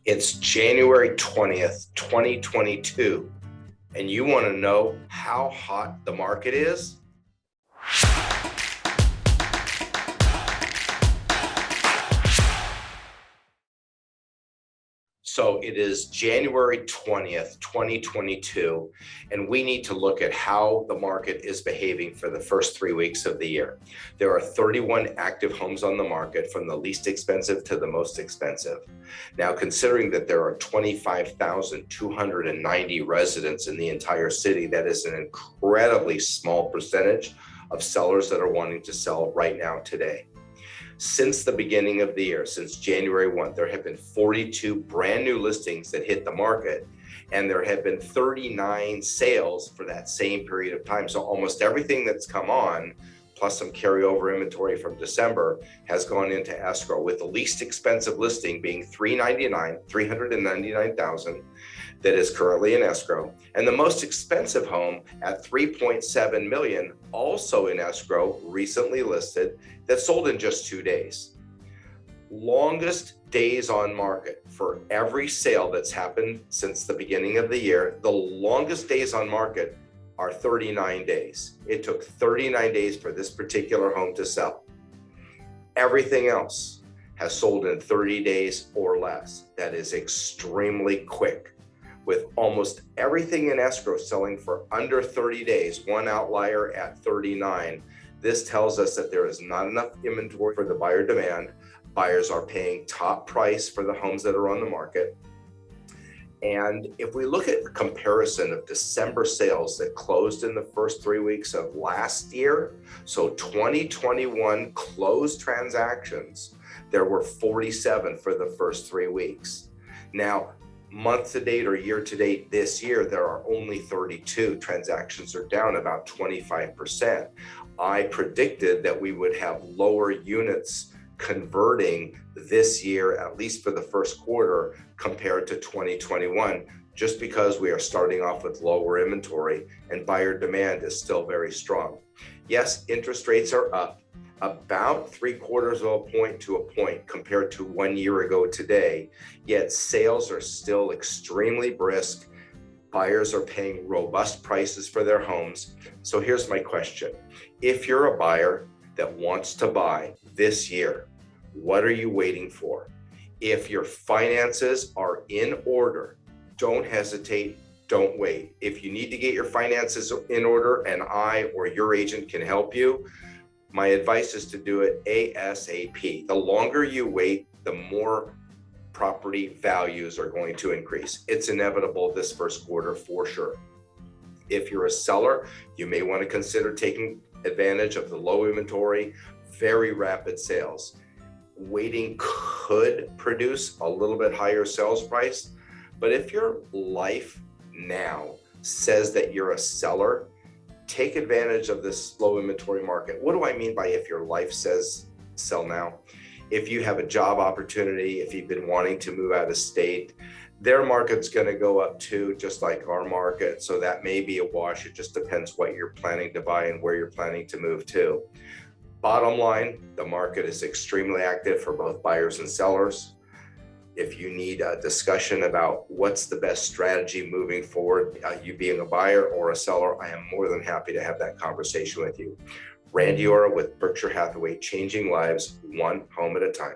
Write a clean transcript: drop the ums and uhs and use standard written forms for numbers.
It's January 20th, 2022, and you want to know how hot the market is? So it is January 20th, 2022, and we need to look at how the market is behaving for the first 3 weeks of the year. There are 31 active homes on the market, from the least expensive to the most expensive. Now, considering that there are 25,290 residents in the entire city, that is an incredibly small percentage of sellers that are wanting to sell right now today. Since the beginning of the year, since January 1, there have been 42 brand new listings that hit the market, and there have been 39 sales for that same period of time. So almost everything that's come on, plus some carryover inventory from December, has gone into escrow, with the least expensive listing being $399,000 that is currently in escrow, and the most expensive home at $3.7 million, also in escrow, recently listed, that sold in just 2 days. Longest days on market for every sale that's happened since the beginning of the year, the longest days on market are 39 days. It took 39 days for this particular home to sell. Everything else has sold in 30 days or less. That is extremely quick, with almost everything in escrow selling for under 30 days, one outlier at 39. This tells us that there is not enough inventory for the buyer demand. Buyers are paying top price for the homes that are on the market. And if we look at a comparison of December sales that closed in the first 3 weeks of last year, so 2021 closed transactions, there were 47 for the first 3 weeks. Now, month to date or year to date this year, there are only 32. Transactions are down about 25%. I predicted that we would have lower units converting this year, at least for the first quarter, compared to 2021, just because we are starting off with lower inventory and buyer demand is still very strong. Yes, interest rates are up about 3/4 of a point to a point compared to 1 year ago today, yet sales are still extremely brisk. Buyers are paying robust prices for their homes. So here's my question. If you're a buyer that wants to buy this year, what are you waiting for? If your finances are in order, don't hesitate, don't wait. If you need to get your finances in order and I or your agent can help you, my advice is to do it ASAP. The longer you wait, the more property values are going to increase. It's inevitable this first quarter for sure. If you're a seller, you may want to consider taking advantage of the low inventory, very rapid sales. Waiting could produce a little bit higher sales price, but if your life now says that you're a seller, take advantage of this low inventory market. What do I mean by if your life says sell now? If you have a job opportunity, if you've been wanting to move out of state, their market's going to go up too, just like our market. So that may be a wash. It just depends what you're planning to buy and where you're planning to move to. Bottom line, the market is extremely active for both buyers and sellers. If you need a discussion about what's the best strategy moving forward, you being a buyer or a seller, I am more than happy to have that conversation with you. Randy Orr with Berkshire Hathaway, changing lives one home at a time.